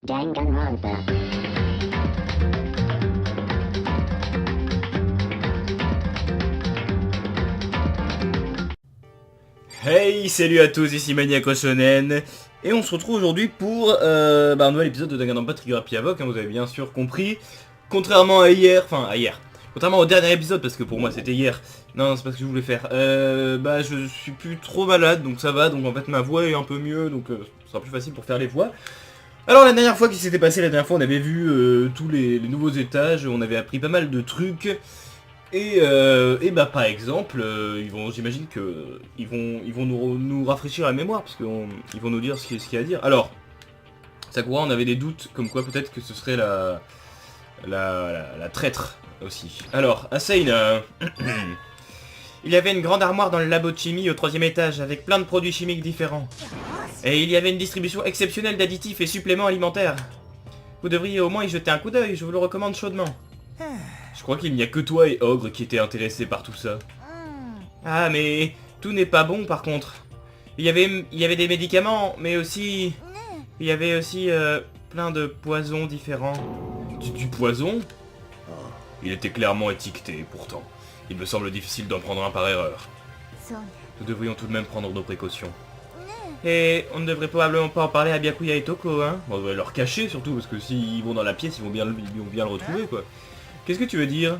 Danganronpa. Hey, salut à tous, ici Maniaco Shonen, et on se retrouve aujourd'hui pour un nouvel épisode de Danganronpa Trigger Happy Havoc, hein, vous avez bien sûr compris. Contrairement à hier, contrairement au dernier épisode, parce que pour moi c'était hier, non c'est pas ce que je voulais faire, je suis plus trop malade, donc ça va, donc en fait ma voix est un peu mieux, donc ce sera plus facile pour faire les voix. Alors la dernière fois qui s'était passé, on avait vu tous les nouveaux étages, on avait appris pas mal de trucs. Et par exemple, j'imagine que ils vont nous rafraîchir la mémoire parce qu'ils vont nous dire ce qu'il y a à dire. Alors, Sakura, on avait des doutes comme quoi peut-être que ce serait la traître aussi. Alors, Asane, il y avait une grande armoire dans le labo de chimie au 3e étage avec plein de produits chimiques différents. Et il y avait une distribution exceptionnelle d'additifs et suppléments alimentaires. Vous devriez au moins y jeter un coup d'œil, je vous le recommande chaudement. Je crois qu'il n'y a que toi et Ogre qui étaient intéressés par tout ça. Ah, mais tout n'est pas bon par contre. Il y avait des médicaments, mais aussi... Il y avait aussi plein de poisons différents. Du poison? Il était clairement étiqueté, pourtant. Il me semble difficile d'en prendre un par erreur. Nous devrions tout de même prendre nos précautions. Et on ne devrait probablement pas en parler à Byakuya et Toko, hein. On devrait leur cacher surtout, parce que s'ils vont dans la pièce, ils vont bien le retrouver, quoi. Qu'est-ce que tu veux dire?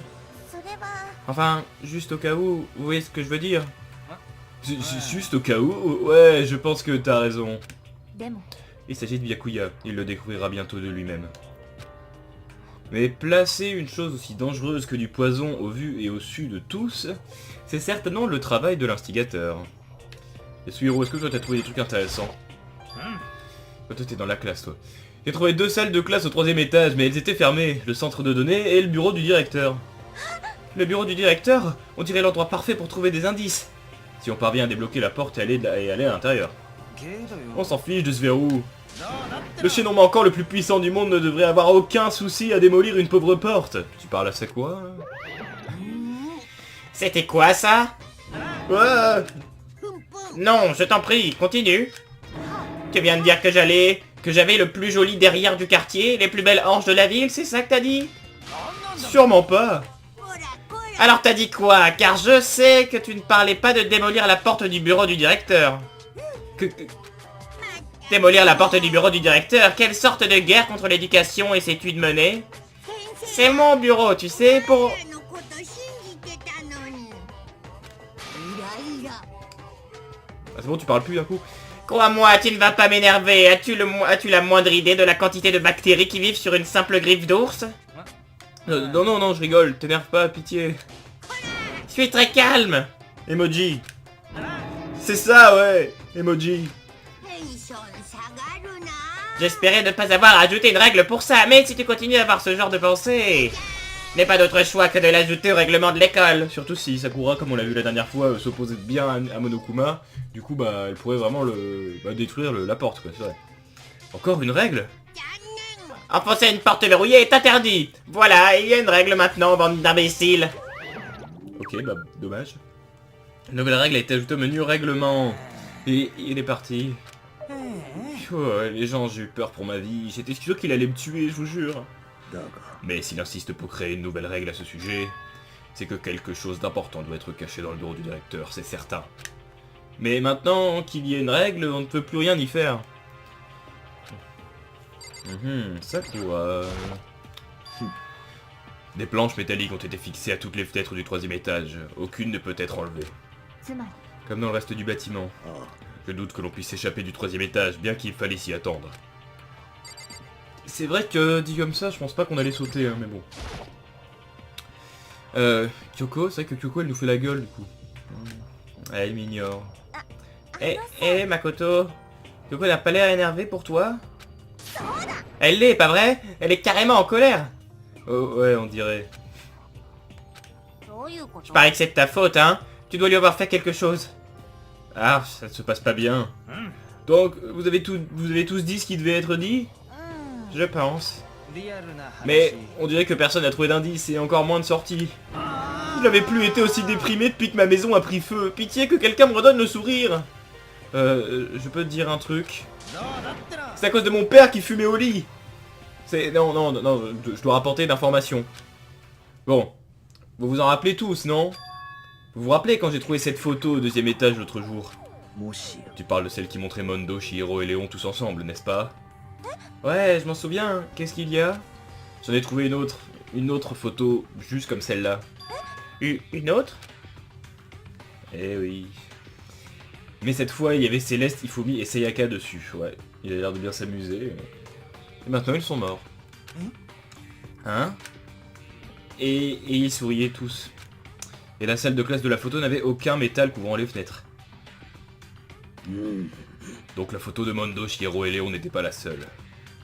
Enfin, juste au cas où, vous voyez ce que je veux dire? Juste au cas où? Ouais, je pense que t'as raison. Il s'agit de Byakuya, il le découvrira bientôt de lui-même. Mais placer une chose aussi dangereuse que du poison au vu et au su de tous, c'est certainement le travail de l'instigateur. Et Suhiro, est-ce que toi t'as trouvé des trucs intéressants? Toi t'es dans la classe, toi. J'ai trouvé 2 salles de classe au 3e étage, mais elles étaient fermées, le centre de données et le bureau du directeur. Le bureau du directeur? On dirait l'endroit parfait pour trouver des indices. Si on parvient à débloquer la porte et aller à l'intérieur. On s'en fiche de ce verrou. Le chaînon manquant le plus puissant du monde ne devrait avoir aucun souci à démolir une pauvre porte. Tu parles à quoi? C'était quoi ça? Ouais. Non, je t'en prie, continue. Tu viens de dire que j'avais le plus joli derrière du quartier, les plus belles hanches de la ville, c'est ça que t'as dit? Sûrement pas. Alors t'as dit quoi? Car je sais que tu ne parlais pas de démolir la porte du bureau du directeur. Démolir la porte du bureau du directeur? Quelle sorte de guerre contre l'éducation essaie-tu de mener? C'est mon bureau, tu sais, pour... Ah, c'est bon, tu parles plus d'un coup? Crois-moi, tu ne vas pas m'énerver. As-tu la moindre idée de la quantité de bactéries qui vivent sur une simple griffe d'ours? Non, je rigole. T'énerve pas, pitié. Je suis très calme. Emoji. C'est ça, ouais. Emoji. J'espérais ne pas avoir ajouté une règle pour ça, mais si tu continues à avoir ce genre de pensée... N'est pas d'autre choix que de l'ajouter au règlement de l'école. Surtout si Sakura, comme on l'a vu la dernière fois, s'opposait bien à Monokuma. Du coup, elle pourrait vraiment détruire la porte, quoi, c'est vrai. Encore une règle? Enfoncer une porte verrouillée est interdit. Voilà, il y a une règle maintenant, bande d'imbéciles. Ok, dommage. Une nouvelle règle a été ajoutée au menu règlement. Et il est parti. Les gens, j'ai eu peur pour ma vie. J'étais sûr qu'il allait me tuer, je vous jure. Mais s'il insiste pour créer une nouvelle règle à ce sujet, c'est que quelque chose d'important doit être caché dans le bureau du directeur, c'est certain. Mais maintenant qu'il y ait une règle, on ne peut plus rien y faire. Sakura... Des planches métalliques ont été fixées à toutes les fenêtres du 3e étage. Aucune ne peut être enlevée. Comme dans le reste du bâtiment. Je doute que l'on puisse échapper du 3e étage, bien qu'il fallait s'y attendre. C'est vrai que, dit comme ça, je pense pas qu'on allait sauter, hein, mais bon. Kyoko, c'est vrai que Kyoko, elle nous fait la gueule, du coup. Elle m'ignore. Makoto. Kyoko n'a pas l'air énervée pour toi? Elle l'est, pas vrai? Elle est carrément en colère. Oh, ouais, on dirait. Je parie que c'est de ta faute, hein? Tu dois lui avoir fait quelque chose. Ah, ça ne se passe pas bien. Donc, vous avez tous dit ce qui devait être dit? Je pense. Mais on dirait que personne n'a trouvé d'indice et encore moins de sorties. Je n'avais plus été aussi déprimé depuis que ma maison a pris feu. Pitié que quelqu'un me redonne le sourire. Je peux te dire un truc. C'est à cause de mon père qui fumait au lit. Non, non, non, je dois rapporter d'informations. Bon. Vous vous en rappelez tous, non? Vous vous rappelez quand j'ai trouvé cette photo au 2e étage l'autre jour? Tu parles de celle qui montrait Mondo, Chihiro et Léon tous ensemble, n'est-ce pas? Ouais, je m'en souviens. Qu'est-ce qu'il y a? J'en ai trouvé une autre photo, juste comme celle-là. Une autre? Eh oui. Mais cette fois, il y avait Céleste, Ifumi et Sayaka dessus. Ouais, il a l'air de bien s'amuser. Et maintenant, ils sont morts. Hein? Et ils souriaient tous. Et la salle de classe de la photo n'avait aucun métal couvrant les fenêtres. Donc la photo de Mondo, Chihiro et Léon n'était pas la seule.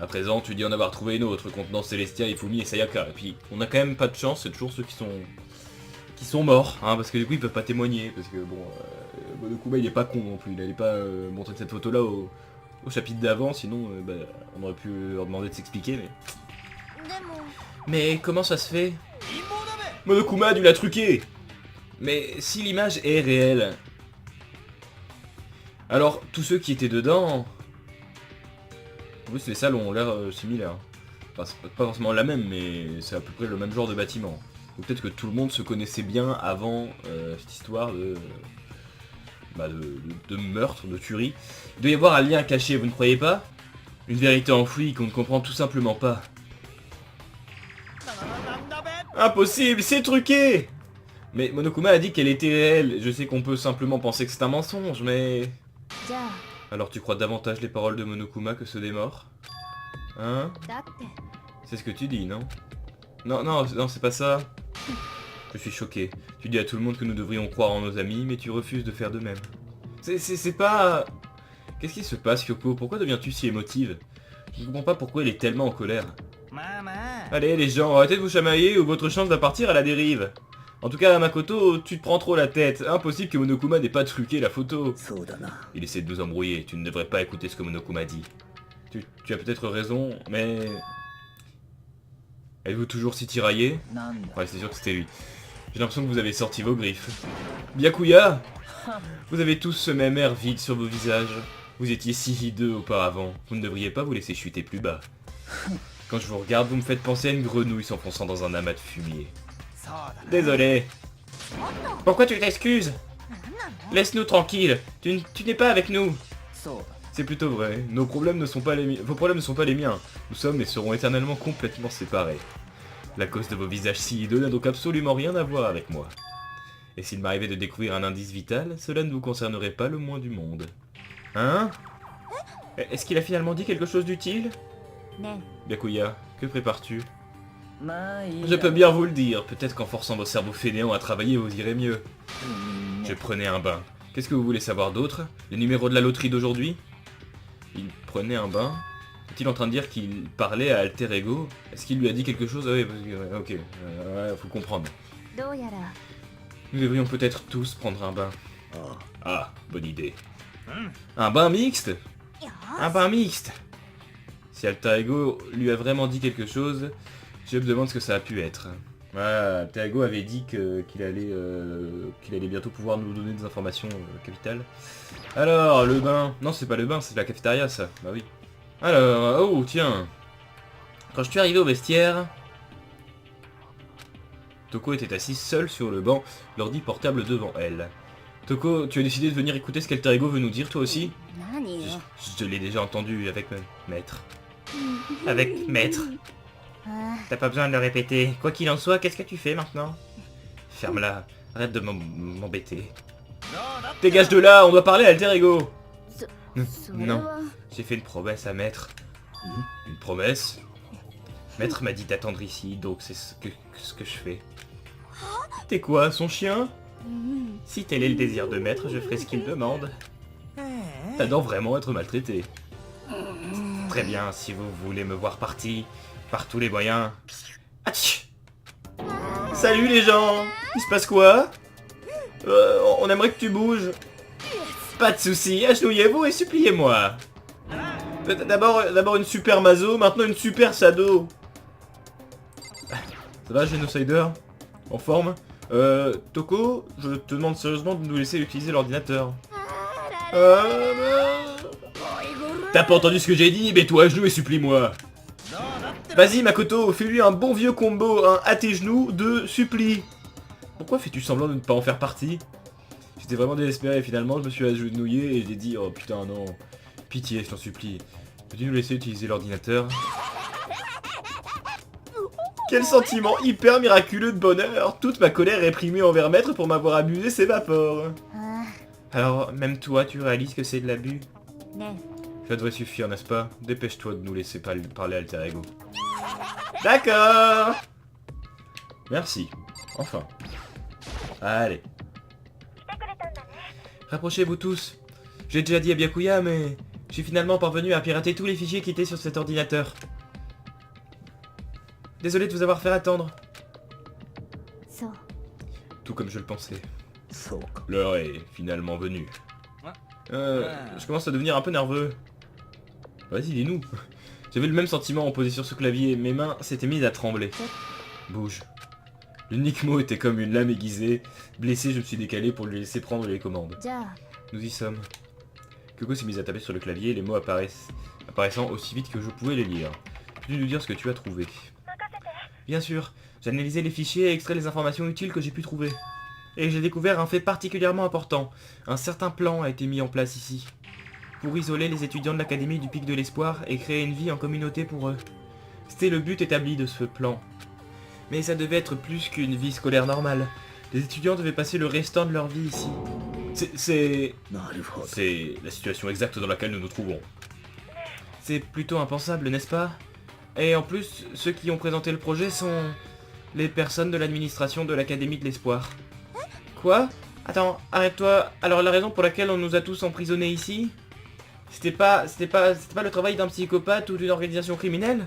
À présent, tu dis en avoir trouvé une autre contenant Celestia, Ifumi et Sayaka. Et puis, on a quand même pas de chance, c'est toujours ceux qui sont morts, hein, parce que du coup ils peuvent pas témoigner, parce que bon, Monokuma il est pas con non plus, il allait pas montrer cette photo là au chapitre d'avant, sinon bah, on aurait pu leur demander de s'expliquer, mais comment ça se fait? Monokuma a dû la truquer. Mais si l'image est réelle, alors tous ceux qui étaient dedans, en plus les salles ont l'air similaires, enfin c'est pas forcément la même, mais c'est à peu près le même genre de bâtiment. Ou peut-être que tout le monde se connaissait bien avant cette histoire de meurtre, de tuerie. Il doit y avoir un lien caché, vous ne croyez pas? Une vérité enfouie qu'on ne comprend tout simplement pas. Impossible, c'est truqué! Mais Monokuma a dit qu'elle était réelle. Je sais qu'on peut simplement penser que c'est un mensonge, mais... Alors tu crois davantage les paroles de Monokuma que ceux des morts? Hein? C'est ce que tu dis, non? Non, c'est pas ça. Je suis choqué. Tu dis à tout le monde que nous devrions croire en nos amis, mais tu refuses de faire de même. C'est pas... Qu'est-ce qui se passe, Kyoko? Pourquoi deviens-tu si émotive? Je ne comprends pas pourquoi elle est tellement en colère. Allez, les gens, arrêtez de vous chamailler ou votre chance va partir à la dérive. En tout cas, Makoto, tu te prends trop la tête. Impossible que Monokuma n'ait pas truqué la photo. Il essaie de nous embrouiller. Tu ne devrais pas écouter ce que Monokuma dit. Tu as peut-être raison, mais... Êtes-vous toujours si tiraillé? Ouais, c'est sûr que c'était lui. J'ai l'impression que vous avez sorti vos griffes. Byakuya! Vous avez tous ce même air vide sur vos visages. Vous étiez si hideux auparavant. Vous ne devriez pas vous laisser chuter plus bas. Quand je vous regarde, vous me faites penser à une grenouille s'enfonçant dans un amas de fumier. Désolé. Pourquoi tu t'excuses? Laisse-nous tranquilles. Tu n'es pas avec nous. C'est plutôt vrai. Nos problèmes ne sont pas les miens. Vos problèmes ne sont pas les miens. Nous sommes et serons éternellement complètement séparés. La cause de vos visages si hideux n'a donc absolument rien à voir avec moi. Et s'il m'arrivait de découvrir un indice vital, cela ne vous concernerait pas le moins du monde. Hein? Est-ce qu'il a finalement dit quelque chose d'utile? Byakuya, que prépares-tu? Je peux bien vous le dire, peut-être qu'en forçant vos cerveaux fainéants à travailler, vous irez mieux. Je prenais un bain. Qu'est-ce que vous voulez savoir d'autre? Les numéros de la loterie d'aujourd'hui? Il prenait un bain? Est-il en train de dire qu'il parlait à Alter Ego? Est-ce qu'il lui a dit quelque chose? Ah oui, parce que, ok, ouais, faut comprendre. Nous devrions peut-être tous prendre un bain. Ah, bonne idée. Un bain mixte? Un bain mixte! Si Alter Ego lui a vraiment dit quelque chose, je me demande ce que ça a pu être. Voilà, Alter Ego avait dit qu'il allait bientôt pouvoir nous donner des informations capitales. Alors, le bain... Non, c'est pas le bain, c'est la cafétéria, ça. Bah oui. Alors, oh, tiens. Quand je suis arrivé au vestiaire... Toko était assise seule sur le banc, l'ordi portable devant elle. Toko, tu as décidé de venir écouter ce qu'Alter Ego veut nous dire, toi aussi? Je l'ai déjà entendu avec Maître. Avec Maître. T'as pas besoin de le répéter. Quoi qu'il en soit, qu'est-ce que tu fais maintenant? Ferme-la. Arrête de m'embêter. Dégage de là, on doit parler à Alter Ego. Non, j'ai fait une promesse à Maître. Une promesse? Maître m'a dit d'attendre ici, donc c'est ce que je fais. T'es quoi, son chien? Si tel est le désir de Maître, je ferai ce qu'il demande. T'adores vraiment être maltraité. Très bien, si vous voulez me voir parti, par tous les moyens. Atch. Salut les gens! Il se passe quoi? On aimerait que tu bouges. Pas de soucis, agenouillez-vous et suppliez-moi. D'abord une super Mazo, maintenant une super Sado. Ça va, Genocider? En forme? Toko, je te demande sérieusement de nous laisser utiliser l'ordinateur. T'as pas entendu ce que j'ai dit? Mets-toi à genoux et supplie-moi. Vas-y Makoto, fais-lui un bon vieux combo, un à tes genoux de supplie. Pourquoi fais-tu semblant de ne pas en faire partie? J'étais vraiment désespéré, finalement je me suis agenouillé et j'ai dit oh putain non, pitié je t'en supplie. Peux-tu nous laisser utiliser l'ordinateur? Quel sentiment hyper miraculeux de bonheur! Toute ma colère réprimée envers Maître pour m'avoir abusé s'évapore. Alors, même toi, tu réalises que c'est de l'abus? Ça devrait suffire, n'est-ce pas? Dépêche-toi de nous laisser parler Alter Ego. D'accord! Merci. Enfin. Allez. Rapprochez-vous tous. J'ai déjà dit à Byakuya, mais je suis finalement parvenu à pirater tous les fichiers qui étaient sur cet ordinateur. Désolé de vous avoir fait attendre. Tout comme je le pensais. L'heure est finalement venue. Je commence à devenir un peu nerveux. Vas-y, dis-nous. J'avais le même sentiment en posé sur ce clavier, mes mains s'étaient mises à trembler. Bouge. L'unique mot était comme une lame aiguisée. Blessé, je me suis décalé pour lui laisser prendre les commandes. Nous y sommes. Kyoko s'est mise à taper sur le clavier, les mots apparaissant aussi vite que je pouvais les lire. Peux-tu nous dire ce que tu as trouvé? Bien sûr, j'ai analysé les fichiers et extrait les informations utiles que j'ai pu trouver. Et j'ai découvert un fait particulièrement important. Un certain plan a été mis en place ici. Pour isoler les étudiants de l'Académie du Pic de l'Espoir et créer une vie en communauté pour eux. C'était le but établi de ce plan. Mais ça devait être plus qu'une vie scolaire normale. Les étudiants devaient passer le restant de leur vie ici. C'est la situation exacte dans laquelle nous nous trouvons. C'est plutôt impensable, n'est-ce pas? Et en plus, ceux qui ont présenté le projet sont les personnes de l'administration de l'Académie de l'Espoir. Quoi? Attends, arrête-toi. Alors la raison pour laquelle on nous a tous emprisonnés ici, c'était pas le travail d'un psychopathe ou d'une organisation criminelle?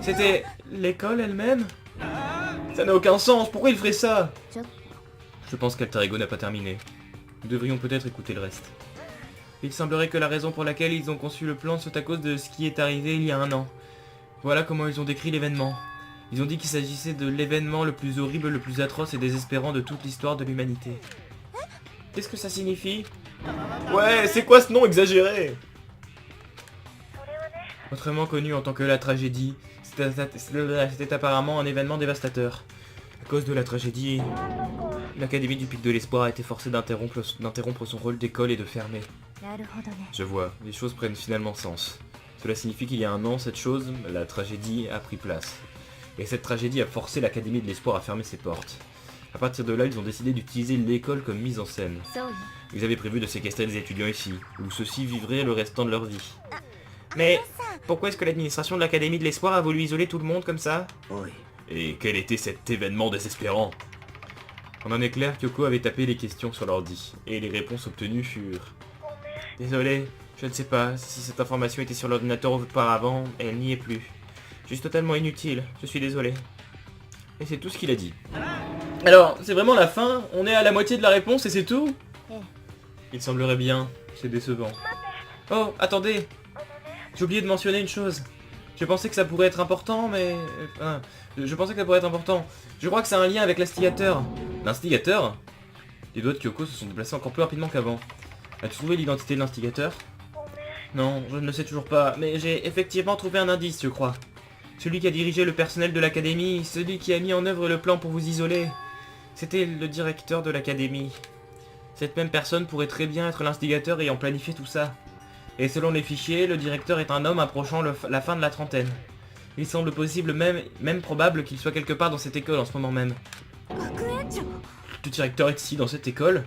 C'était l'école elle-même? Ça n'a aucun sens, pourquoi il ferait ça? Je pense qu'Alter Ego n'a pas terminé. Nous devrions peut-être écouter le reste. Il semblerait que la raison pour laquelle ils ont conçu le plan soit à cause de ce qui est arrivé il y a un an. Voilà comment ils ont décrit l'événement. Ils ont dit qu'il s'agissait de l'événement le plus horrible, le plus atroce et désespérant de toute l'histoire de l'humanité. Qu'est-ce que ça signifie? Ouais, c'est quoi ce nom exagéré? Autrement connu en tant que la tragédie, c'était apparemment un événement dévastateur. À cause de la tragédie, l'Académie du Pic de l'Espoir a été forcée d'interrompre son rôle d'école et de fermer. Je vois, les choses prennent finalement sens. Cela signifie qu'il y a un an, cette chose, la tragédie, a pris place. Et cette tragédie a forcé l'Académie de l'Espoir à fermer ses portes. À partir de là, ils ont décidé d'utiliser l'école comme mise en scène. Ils avaient prévu de séquestrer des étudiants ici, où ceux-ci vivraient le restant de leur vie. Mais pourquoi est-ce que l'administration de l'Académie de l'Espoir a voulu isoler tout le monde comme ça? Et quel était cet événement désespérant? En un éclair, Kyoko avait tapé les questions sur l'ordi, et les réponses obtenues furent... Désolé, je ne sais pas si cette information était sur l'ordinateur auparavant, elle n'y est plus. Juste totalement inutile, je suis désolé. Et c'est tout ce qu'il a dit. Alors, c'est vraiment la fin? On est à la moitié de la réponse et c'est tout? Il semblerait bien, c'est décevant. Oh, attendez! J'ai oublié de mentionner une chose. Je pensais que ça pourrait être important, mais... je pensais que ça pourrait être important. Je crois que c'est un lien avec l'instigateur. L'instigateur? Les doigts de Kyoko se sont déplacés encore plus rapidement qu'avant. As-tu trouvé l'identité de l'instigateur? Non, je ne le sais toujours pas, mais j'ai effectivement trouvé un indice, je crois. Celui qui a dirigé le personnel de l'académie, celui qui a mis en œuvre le plan pour vous isoler. C'était le directeur de l'académie. Cette même personne pourrait très bien être l'instigateur ayant planifié tout ça. Et selon les fichiers, le directeur est un homme approchant la fin de la trentaine. Il semble possible, même probable, qu'il soit quelque part dans cette école en ce moment même. Le directeur est ici, dans cette école?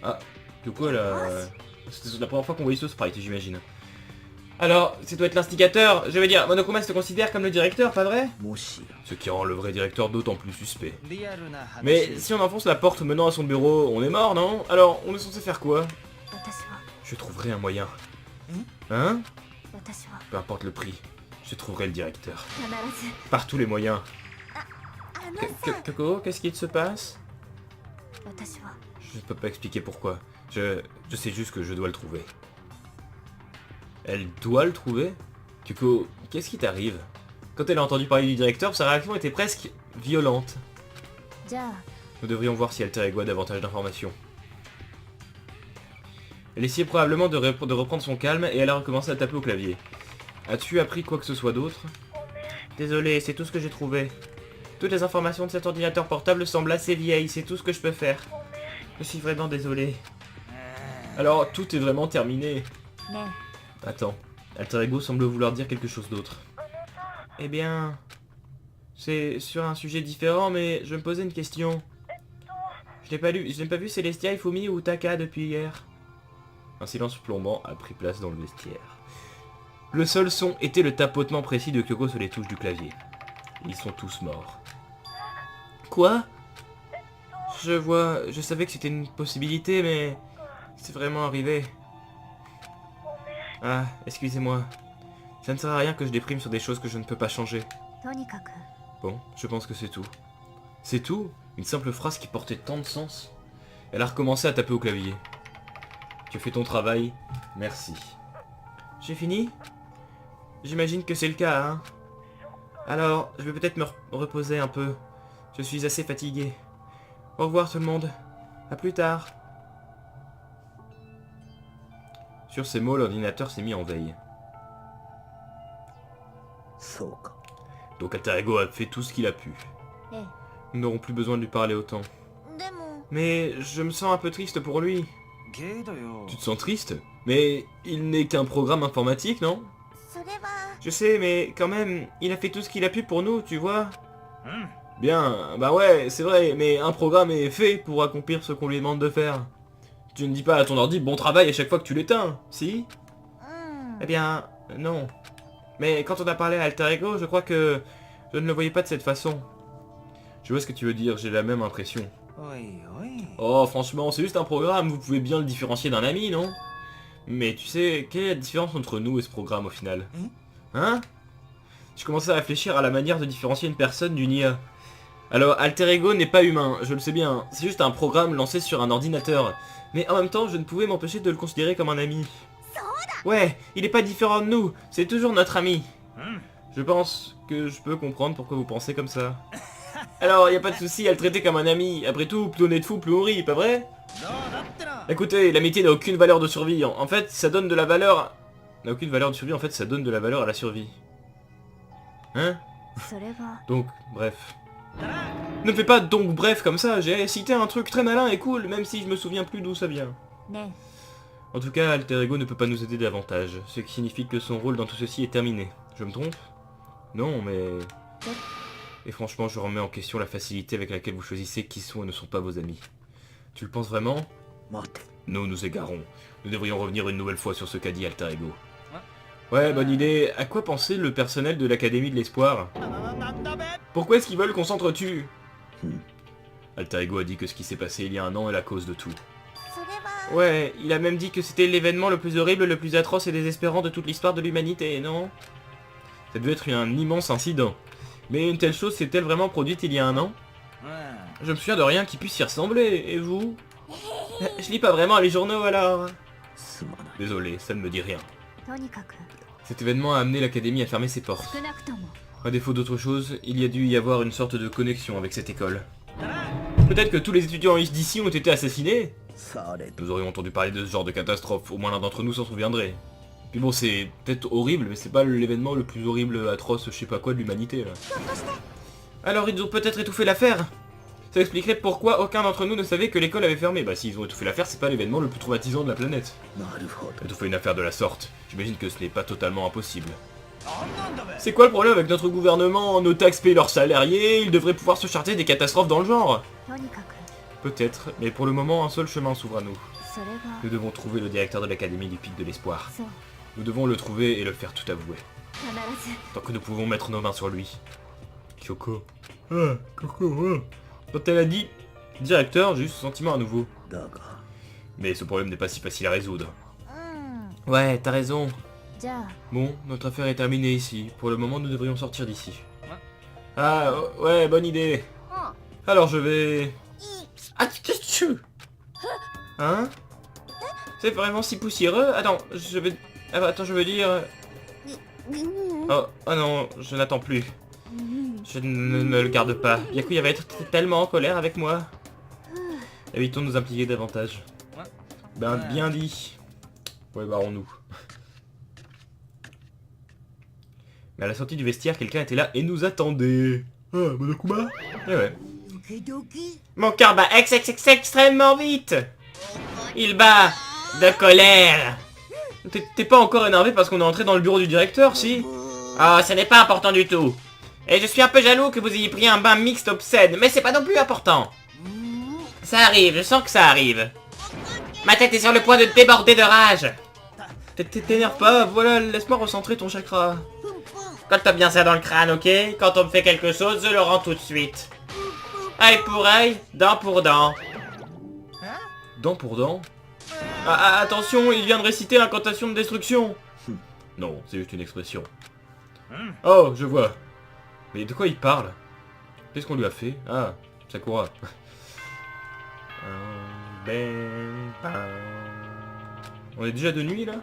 Ah, Kyoko, c'est la première fois qu'on voyait ce sprite, j'imagine. Alors, ça doit être l'instigateur. Je veux dire, Monokuma se considère comme le directeur, pas vrai? Ce qui rend le vrai directeur d'autant plus suspect. Mais si on enfonce la porte menant à son bureau, on est mort, non? Alors, on est censé faire quoi? Je trouverai un moyen. Hein? Peu importe le prix, je trouverai le directeur. Par tous les moyens. Kyoko, qu'est-ce qui se passe? Je ne peux pas expliquer pourquoi. Je sais juste que je dois le trouver. Elle doit le trouver? Kyoko, qu'est-ce qui t'arrive? Quand elle a entendu parler du directeur, sa réaction était presque violente. Nous devrions voir si Alter Ego a davantage d'informations. Elle essayait probablement de reprendre son calme et elle a recommencé à taper au clavier. As-tu appris quoi que ce soit d'autre? Désolé, c'est tout ce que j'ai trouvé. Toutes les informations de cet ordinateur portable semblent assez vieilles, c'est tout ce que je peux faire. Je suis vraiment désolé. Alors, tout est vraiment terminé. Attends, Alter Ego semble vouloir dire quelque chose d'autre. Eh bien... C'est sur un sujet différent, mais je me posais une question. Je n'ai pas vu Celestia, Ifumi ou Taka depuis hier. Un silence plombant a pris place dans le vestiaire. Le seul son était le tapotement précis de Kyoko sur les touches du clavier. Ils sont tous morts. Quoi? Je savais que c'était une possibilité, mais... c'est vraiment arrivé. Ah, excusez-moi. Ça ne sert à rien que je déprime sur des choses que je ne peux pas changer. Bon, je pense que c'est tout. C'est tout? Une simple phrase qui portait tant de sens. Elle a recommencé à taper au clavier. Tu as fait ton travail, merci. J'ai fini? J'imagine que c'est le cas, hein? Alors, je vais peut-être me reposer un peu. Je suis assez fatigué. Au revoir tout le monde. À plus tard. Sur ces mots, l'ordinateur s'est mis en veille. Donc Alter Ego a fait tout ce qu'il a pu. Nous n'aurons plus besoin de lui parler autant. Mais je me sens un peu triste pour lui. Tu te sens triste? Mais il n'est qu'un programme informatique, non? Je sais, mais quand même, il a fait tout ce qu'il a pu pour nous, tu vois. Bien, bah ouais, c'est vrai, mais un programme est fait pour accomplir ce qu'on lui demande de faire. Tu ne dis pas à ton ordi bon travail à chaque fois que tu l'éteins, si? Eh bien, non. Mais quand on a parlé à Alter Ego, je crois que je ne le voyais pas de cette façon. Je vois ce que tu veux dire, j'ai la même impression. Oh, franchement, c'est juste un programme, vous pouvez bien le différencier d'un ami, non? Mais tu sais, quelle est la différence entre nous et ce programme au final? Hein? Je commençais à réfléchir à la manière de différencier une personne d'une IA. Alors, Alter Ego n'est pas humain, je le sais bien, c'est juste un programme lancé sur un ordinateur. Mais en même temps, je ne pouvais m'empêcher de le considérer comme un ami. Ouais, il est pas différent de nous, c'est toujours notre ami. Je pense que je peux comprendre pourquoi vous pensez comme ça. Alors, y a pas de souci à le traiter comme un ami. Après tout, plus on est de fou, plus on rit, pas vrai? Écoutez, l'amitié n'a aucune valeur de survie. En fait, ça donne de la valeur... N'a aucune valeur de survie, en fait, ça donne de la valeur à la survie. Hein? Donc, bref. Ne fais pas donc bref comme ça, j'ai cité un truc très malin et cool, même si je me souviens plus d'où ça vient. En tout cas, Alter Ego ne peut pas nous aider davantage, ce qui signifie que son rôle dans tout ceci est terminé. Je me trompe? Non, mais... Et franchement, je remets en question la facilité avec laquelle vous choisissez qui sont et ne sont pas vos amis. Tu le penses vraiment? Nous nous égarons. Nous devrions revenir une nouvelle fois sur ce qu'a dit Alter Ego. Ouais, bonne idée. À quoi pensait le personnel de l'Académie de l'Espoir? Pourquoi est-ce qu'ils veulent qu'on s'entretue? Alter Ego a dit que ce qui s'est passé il y a un an est la cause de tout. Ouais, il a même dit que c'était l'événement le plus horrible, le plus atroce et désespérant de toute l'histoire de l'humanité, non? Ça devait être un immense incident. Mais une telle chose s'est-elle vraiment produite il y a un an? Je me souviens de rien qui puisse y ressembler, et vous? Je lis pas vraiment les journaux alors. Désolé, ça ne me dit rien. Cet événement a amené l'Académie à fermer ses portes. À défaut d'autre chose, il y a dû y avoir une sorte de connexion avec cette école. Peut-être que tous les étudiants d'ici ont été assassinés? Nous aurions entendu parler de ce genre de catastrophe, au moins l'un d'entre nous s'en souviendrait. Puis bon, c'est peut-être horrible, mais c'est pas l'événement le plus horrible, atroce, je sais pas quoi de l'humanité là. Alors ils ont peut-être étouffé l'affaire? Ça expliquerait pourquoi aucun d'entre nous ne savait que l'école avait fermé. Bah s'ils ont étouffé l'affaire, c'est pas l'événement le plus traumatisant de la planète. Étouffer une affaire de la sorte, j'imagine que ce n'est pas totalement impossible. C'est quoi le problème avec notre gouvernement? Nos taxes payent leurs salariés, ils devraient pouvoir se charger des catastrophes dans le genre. Peut-être, mais pour le moment, un seul chemin s'ouvre à nous. Nous devons trouver le directeur de l'Académie du Pic de l'Espoir. Nous devons le trouver et le faire tout avouer. Tant que nous pouvons mettre nos mains sur lui. Kyoko. Ah, Kyoko, quand elle a dit directeur, j'ai eu ce sentiment à nouveau. Mais ce problème n'est pas si facile à résoudre. Ouais, t'as raison. Bon, notre affaire est terminée ici. Pour le moment, nous devrions sortir d'ici. Ah, ouais, bonne idée. Alors je vais... Hein? C'est vraiment si poussiéreux? Attends, je vais... Attends, je veux dire... Oh non, je n'attends plus. Je ne le garde pas. Yakuya va être tellement en colère avec moi. Évitons de nous impliquer davantage. Ben, bien dit. Ouais, barrons-nous. Mais à la sortie du vestiaire, quelqu'un était là et nous attendait. Ah, Monokuma? Eh ouais. Mon cœur bat extrêmement vite. Il bat de colère. T'es pas encore énervé parce qu'on est entré dans le bureau du directeur, si? Ah, ça n'est pas important du tout. Et je suis un peu jaloux que vous ayez pris un bain mixte obscène, mais c'est pas non plus important. Ça arrive, je sens que ça arrive. Ma tête est sur le point de déborder de rage. T'énerve pas, voilà, laisse-moi recentrer ton chakra. Colle-toi bien ça dans le crâne, ok? Quand on me fait quelque chose, je le rends tout de suite. Œil pour œil, dent pour dent. Dent pour dent? Ah, attention, il vient de réciter l'incantation de destruction. Non, c'est juste une expression. Oh, je vois. Mais de quoi il parle? Qu'est-ce qu'on lui a fait? Ah, Sakura. On est déjà de nuit là?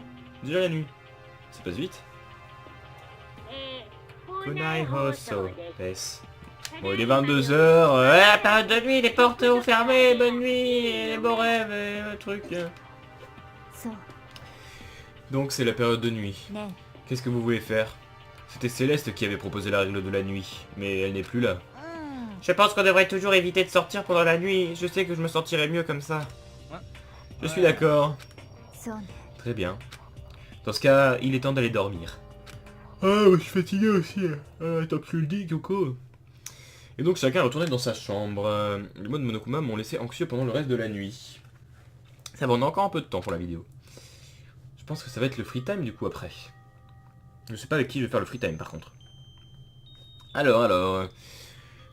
Déjà la nuit. Ça passe vite. Kunai Hoso. Bon, il est 22h. La période de nuit, les portes ont fermé. Bonne nuit, les beaux rêves et le truc. Donc c'est la période de nuit. Qu'est-ce que vous voulez faire? C'était Céleste qui avait proposé la règle de la nuit, mais elle n'est plus là. Je pense qu'on devrait toujours éviter de sortir pendant la nuit. Je sais que je me sentirais mieux comme ça. Je suis d'accord. Très bien. Dans ce cas, il est temps d'aller dormir. Ah, je suis fatigué aussi. Tant que tu le dis, Kyoko. Et donc chacun est retourné dans sa chambre. Les mots de Monokuma m'ont laissé anxieux pendant le reste de la nuit. Ça va, on a encore un peu de temps pour la vidéo. Je pense que ça va être le free time du coup après. Je sais pas avec qui je vais faire le free time par contre. Alors...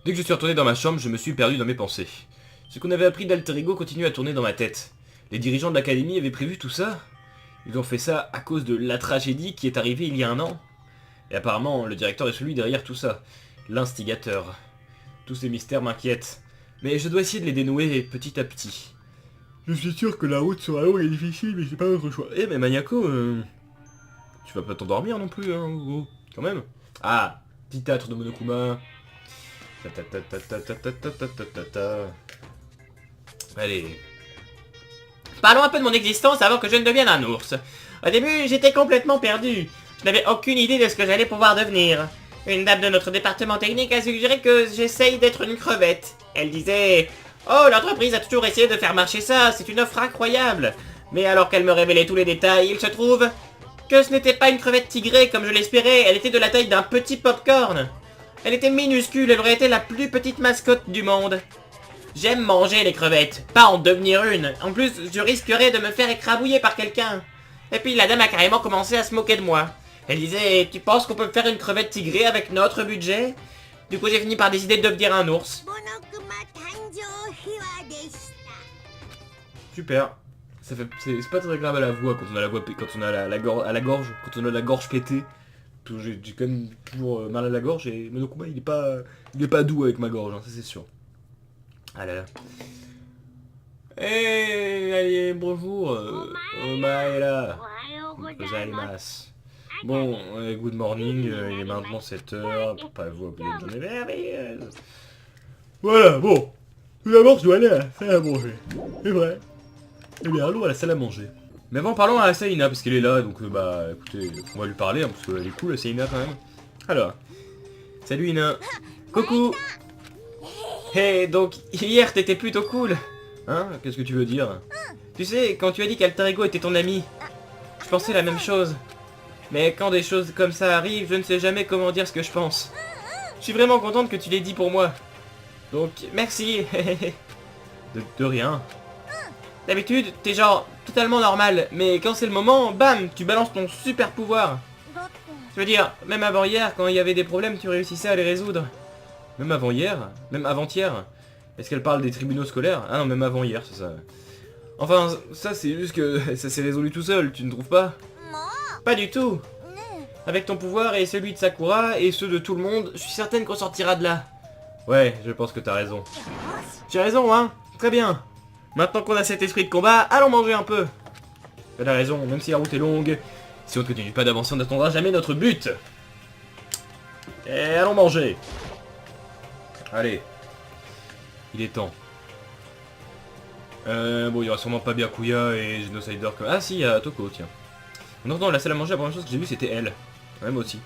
Dès que je suis retourné dans ma chambre, je me suis perdu dans mes pensées. Ce qu'on avait appris d'Alter Ego continue à tourner dans ma tête. Les dirigeants de l'académie avaient prévu tout ça? Ils ont fait ça à cause de la tragédie qui est arrivée il y a un an? Et apparemment, le directeur est celui derrière tout ça. L'instigateur. Tous ces mystères m'inquiètent. Mais je dois essayer de les dénouer petit à petit. Je suis sûr que la route sera longue et difficile, mais j'ai pas d'autre choix. Eh mais Maniaco, tu vas pas t'endormir non plus, hein, gros. Quand même. Ah, petit théâtre de Monokuma. Allez. Parlons un peu de mon existence avant que je ne devienne un ours. Au début, j'étais complètement perdu. Je n'avais aucune idée de ce que j'allais pouvoir devenir. Une dame de notre département technique a suggéré que j'essaye d'être une crevette. Elle disait... Oh, l'entreprise a toujours essayé de faire marcher ça, c'est une offre incroyable. Mais alors qu'elle me révélait tous les détails, il se trouve que ce n'était pas une crevette tigrée comme je l'espérais, elle était de la taille d'un petit popcorn. Elle était minuscule, elle aurait été la plus petite mascotte du monde. J'aime manger les crevettes, pas en devenir une. En plus, je risquerais de me faire écrabouiller par quelqu'un. Et puis la dame a carrément commencé à se moquer de moi. Elle disait, tu penses qu'on peut faire une crevette tigrée avec notre budget? Du coup j'ai fini par décider de devenir un ours. Super. C'est pas très grave à la voix quand on a la voix quand on a la gorge, quand on a la gorge pétée. J'ai quand même toujours mal à la gorge et Monokuma il est pas doux avec ma gorge, hein, ça c'est sûr. Ah là là. Hey, allez, bonjour. Omae là. Gozaimasu. Bon, good morning, il est maintenant 7h, pas vous appeler une journée merveilleuse. Voilà, bon. Tout d'abord, je dois aller à la salle à manger. C'est vrai. Eh bien, allons à la salle à manger. Mais avant, parlons à Asaina, parce qu'elle est là, donc bah, écoutez, on va lui parler, hein, parce qu'elle est cool, Asaina, quand même. Alors. Salut, Ina. Coucou. Hey, donc, hier, t'étais plutôt cool. Hein? Qu'est-ce que tu veux dire? Tu sais, quand tu as dit qu'Alter Ego était ton ami, je pensais la même chose. Mais quand des choses comme ça arrivent, je ne sais jamais comment dire ce que je pense. Je suis vraiment contente que tu l'aies dit pour moi. Donc, merci. de rien. D'habitude, t'es genre totalement normal, mais quand c'est le moment, bam, tu balances ton super pouvoir. Je veux dire, même avant hier, quand il y avait des problèmes, tu réussissais à les résoudre. Même avant hier? Même avant-hier? Est-ce qu'elle parle des tribunaux scolaires? Ah non, même avant hier, c'est ça. Enfin, ça c'est juste que ça s'est résolu tout seul, tu ne trouves pas? Pas du tout. Avec ton pouvoir et celui de Sakura et ceux de tout le monde, je suis certaine qu'on sortira de là. Ouais, je pense que t'as raison. J'ai raison, hein? Très bien. Maintenant qu'on a cet esprit de combat, allons manger un peu. T'as raison, même si la route est longue, si on ne continue pas d'avancer, on n'atteindra jamais notre but. Et allons manger. Allez. Il est temps. Bon, il y aura sûrement pas Byakuya et Genocider comme... Ah si, il y a Toko, tiens. Non, la salle à manger, la première chose que j'ai vue, c'était elle. Ouais, moi aussi.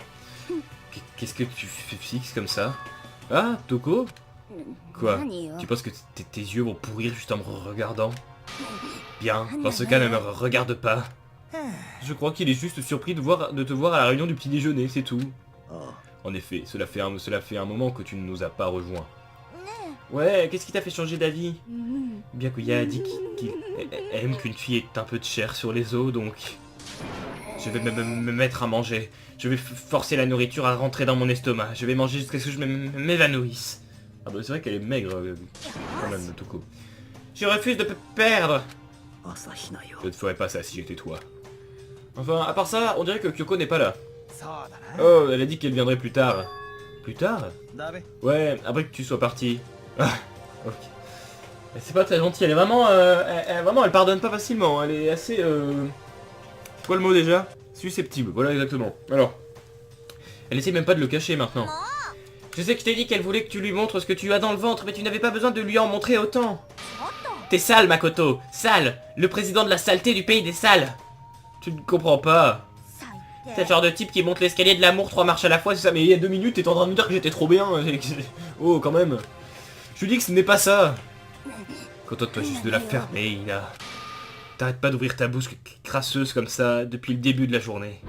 Qu'est-ce que tu fixes comme ça? Ah, Toko? Quoi? Tu penses que tes yeux vont pourrir juste en me regardant? Bien, dans ce cas, ne me regarde pas. Je crois qu'il est juste surpris de te voir à la réunion du petit déjeuner, c'est tout. En effet, cela fait un moment que tu ne nous as pas rejoints. Ouais, qu'est-ce qui t'a fait changer d'avis? Byakuya a dit qu'il aime qu'une fille ait un peu de chair sur les os, donc... Je vais me mettre à manger. Je vais forcer la nourriture à rentrer dans mon estomac. Je vais manger jusqu'à ce que je m'évanouisse. Ah bah c'est vrai qu'elle est maigre, quand même, Toko. Je refuse de perdre. Je ne ferais pas ça si j'étais toi. Enfin, à part ça, on dirait que Kyoko n'est pas là. Oh, elle a dit qu'elle viendrait plus tard. Plus tard? Ouais, après que tu sois parti. Ah, ok. C'est pas très gentil, elle est vraiment... elle pardonne pas facilement, elle est assez... C'est quoi le mot déjà? Susceptible, voilà exactement. Alors, elle essaie même pas de le cacher maintenant. Je sais que je t'ai dit qu'elle voulait que tu lui montres ce que tu as dans le ventre, mais tu n'avais pas besoin de lui en montrer autant. T'es sale, Makoto, sale. Le président de la saleté du pays des sales. Tu ne comprends pas. C'est le genre de type qui monte l'escalier de l'amour 3 marches à la fois, c'est ça. Mais il y a 2 minutes, t'es en train de me dire que j'étais trop bien. Oh, quand même. Je lui dis que ce n'est pas ça. Contente-toi juste de la fermer, Ina. T'arrêtes pas d'ouvrir ta bouche crasseuse comme ça depuis le début de la journée.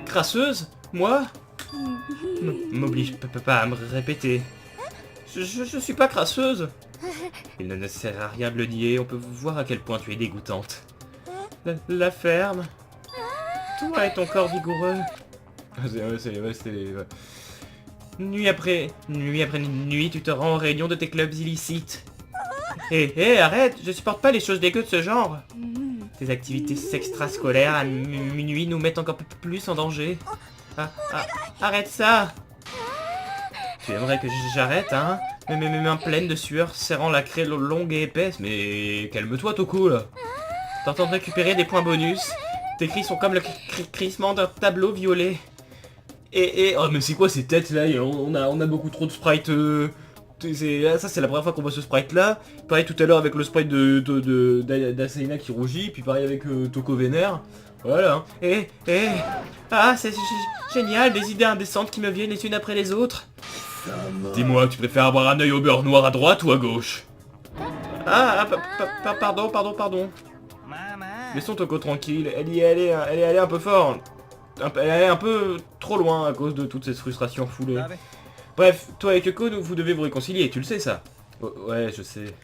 Crasseuse? Moi? M'oblige pas à me répéter. Je suis pas crasseuse. Il ne sert à rien de le nier, on peut voir à quel point tu es dégoûtante. La ferme. Toi et ton corps vigoureux. Nuit après nuit, tu te rends aux réunions de tes clubs illicites. Hé, arrête, je supporte pas les choses dégueu de ce genre. Tes activités extrascolaires à minuit nous mettent encore plus en danger. Arrête ça. Tu aimerais que j'arrête, hein? Mes mains pleines de sueur serrant la craie longue et épaisse. Mais calme-toi, Toko, là. T'entends récupérer des points bonus. Tes cris sont comme le crissement d'un tableau violet. Oh, mais c'est quoi ces têtes, là? On a beaucoup trop de sprites... Ça c'est la première fois qu'on voit ce sprite là. Pareil tout à l'heure avec le sprite d'Asaina qui rougit, puis pareil avec Toko vénère. Voilà. Ah, c'est génial, des idées indécentes qui me viennent les unes après les autres. Dis-moi, tu préfères avoir un œil au beurre noir à droite ou à gauche? Pardon. Laissons Toko tranquille, elle est allée un peu fort. Elle est allée un peu trop loin à cause de toute cette frustration foulée. Bref, toi et Kyoko, vous devez vous réconcilier, tu le sais ça? Ouais, je sais.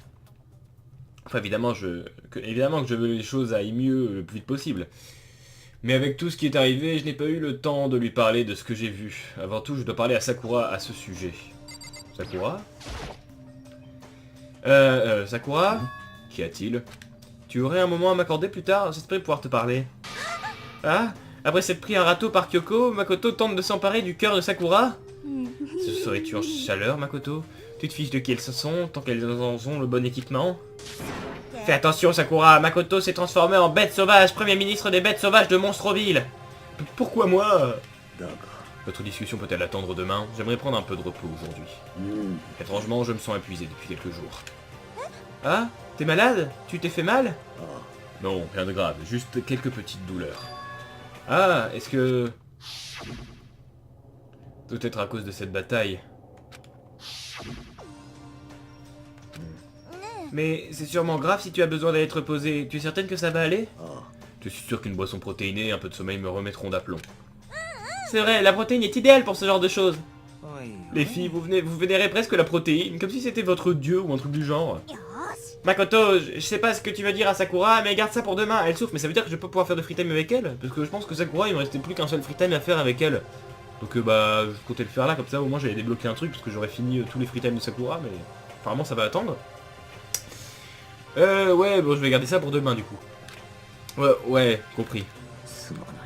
Enfin, évidemment que je veux les choses aillent mieux le plus vite possible. Mais avec tout ce qui est arrivé, je n'ai pas eu le temps de lui parler de ce que j'ai vu. Avant tout, je dois parler à Sakura à ce sujet. Sakura? Sakura? Qu'y a-t-il? Tu aurais un moment à m'accorder plus tard? J'espère pouvoir te parler. Ah? Après s'être pris un râteau par Kyoko, Makoto tente de s'emparer du cœur de Sakura? Serais-tu en chaleur, Makoto? Tu te fiches de qui elles sont, tant qu'elles ont le bon équipement? Fais attention, Sakura, Makoto s'est transformé en bête sauvage, premier ministre des bêtes sauvages de Monstroville. Pourquoi moi? Notre discussion peut-elle attendre demain? J'aimerais prendre un peu de repos aujourd'hui. Étrangement, je me sens épuisé depuis quelques jours. Ah? T'es malade? Tu t'es fait mal? Non, rien de grave, juste quelques petites douleurs. Ah, est-ce que... Peut-être à cause de cette bataille. Mais c'est sûrement grave si tu as besoin d'aller te reposer. Tu es certaine que ça va aller? Je suis sûr qu'une boisson protéinée et un peu de sommeil me remettront d'aplomb. C'est vrai, la protéine est idéale pour ce genre de choses. Les filles, vous vénérez presque la protéine, comme si c'était votre dieu ou un truc du genre. Makoto, je sais pas ce que tu vas dire à Sakura, mais garde ça pour demain. Elle souffre, mais ça veut dire que je peux pouvoir faire de free time avec elle? Parce que je pense que Sakura, il me restait plus qu'un seul free time à faire avec elle. Donc je comptais le faire là, comme ça au moins j'allais débloquer un truc, parce que j'aurais fini tous les free time de Sakura, mais apparemment ça va attendre. Ouais, bon je vais garder ça pour demain du coup. Ouais, compris.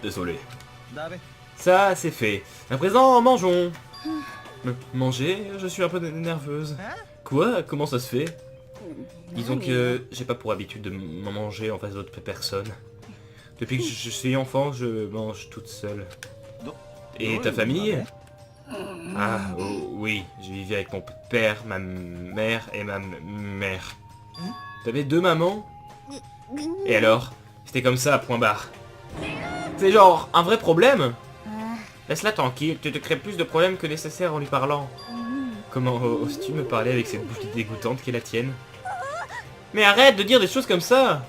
Désolé. Ça, c'est fait. À présent, mangeons. Manger? Je suis un peu nerveuse. Quoi? Comment ça se fait? Disons que j'ai pas pour habitude de manger en face d'autres personnes. Depuis que je suis enfant, je mange toute seule. Et ta famille? Ah, oui, je vivais avec mon père, ma mère et ma mère. T'avais 2 mamans? Et alors? C'était comme ça, point barre. C'est genre un vrai problème? Laisse-la tranquille, tu te crées plus de problèmes que nécessaire en lui parlant. Comment oses-tu me parler avec cette bouche dégoûtante qui est la tienne? Mais arrête de dire des choses comme ça!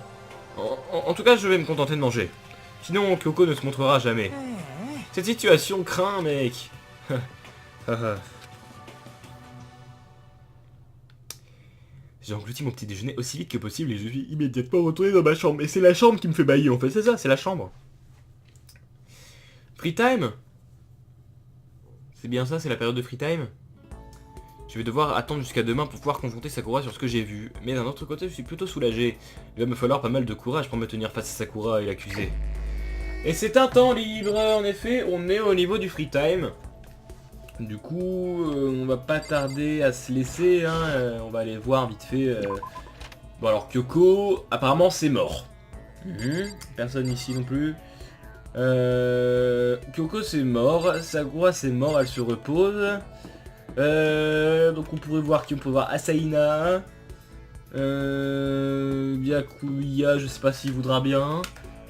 En tout cas, je vais me contenter de manger. Sinon, Kyoko ne se montrera jamais. Cette situation craint, mec. J'ai englouti mon petit déjeuner aussi vite que possible et je suis immédiatement retourné dans ma chambre. Et c'est la chambre qui me fait bailler en fait, c'est ça, c'est la chambre. Free time? C'est bien ça, c'est la période de free time? Je vais devoir attendre jusqu'à demain pour pouvoir confronter Sakura sur ce que j'ai vu. Mais d'un autre côté, je suis plutôt soulagé. Il va me falloir pas mal de courage pour me tenir face à Sakura et l'accuser. Et c'est un temps libre, en effet, on est au niveau du free time. Du coup, on va pas tarder à se laisser, hein, on va aller voir vite fait. Bon alors, Kyoko, apparemment c'est mort. Personne ici non plus. Kyoko c'est mort, Sakura c'est mort, elle se repose. Donc on pourrait voir qui? On pourrait voir Asaina. Byakuya, je sais pas s'il voudra bien.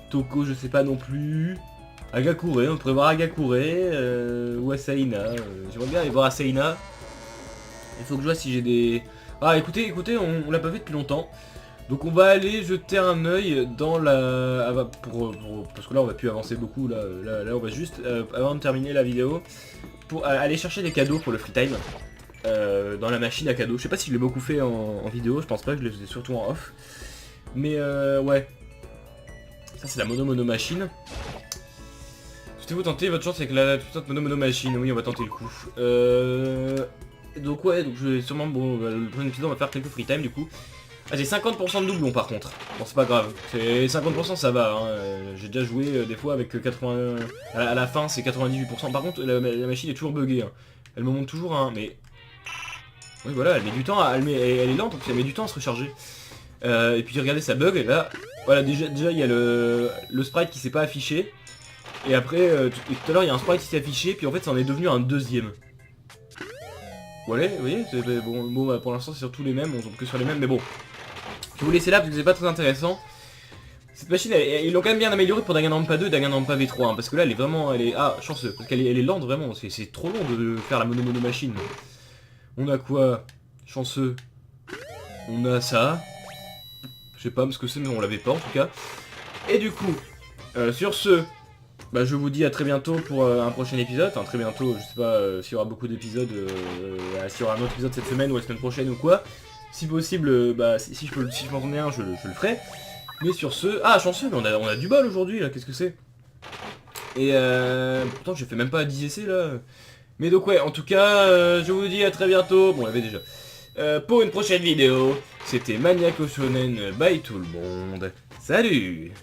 Toko, je sais pas non plus. Agakure, on pourrait voir Agakure ou Asaina. J'aimerais bien aller voir Asaina. Il faut que je vois si j'ai des... Ah écoutez, on l'a pas fait depuis longtemps. Donc on va aller jeter un œil dans la... Parce que là on va plus avancer beaucoup, là on va juste, avant de terminer la vidéo, pour aller chercher des cadeaux pour le free time. Dans la machine à cadeaux. Je sais pas si je l'ai beaucoup fait en vidéo, je pense pas que je le faisais surtout en off. Mais ouais. Ça c'est la mono machine. Souhaitez-vous tenter votre chance avec la puissante mono machine? Oui, on va tenter le coup. Donc ouais, donc je vais sûrement... Bon, le prochain épisode on va faire quelques free time du coup. Ah, j'ai 50% de doublon par contre. Bon, c'est pas grave. C'est 50%, ça va. Hein. J'ai déjà joué des fois avec 80... À la fin, c'est 98%. Par contre, la machine est toujours buggée. Hein. Elle me montre toujours un... Mais... Oui, voilà, elle met du temps. Elle est lente, donc elle met du temps à se recharger. Et puis regardez, ça bug. Et là, voilà, déjà il y a le sprite qui s'est pas affiché. Et après, tout à l'heure, il y a un sprite qui s'est affiché. Puis en fait, ça en est devenu un deuxième. Voilà, vous voyez, bon bah, pour l'instant, c'est surtout les mêmes. On tombe que sur les mêmes, mais bon. Je vais vous laisser là parce que c'est pas très intéressant. Cette machine, ils l'ont quand même bien améliorée pour Danganronpa 2 et Danganronpa V3, hein, parce que là, elle est vraiment, ah, chanceux, parce qu'elle est lente vraiment, c'est trop long de faire la mono machine. On a quoi? Chanceux. On a ça. Je sais pas ce que c'est, mais on l'avait pas en tout cas. Et du coup, sur ce, bah, je vous dis à très bientôt pour un prochain épisode. Enfin, très bientôt, je sais pas s'il y aura beaucoup d'épisodes, s'il y aura un autre épisode cette semaine ou la semaine prochaine ou quoi. Si possible, bah, si je m'en remets un, je le ferai. Mais sur ce... Ah, chanceux, mais on a du bol aujourd'hui, là, qu'est-ce que c'est? Et pourtant, j'ai fait même pas 10 essais, là. Mais donc, ouais, en tout cas, je vous dis à très bientôt. Bon, on l'avait déjà. Pour une prochaine vidéo, c'était Maniaco Shonen, bye tout le monde. Salut!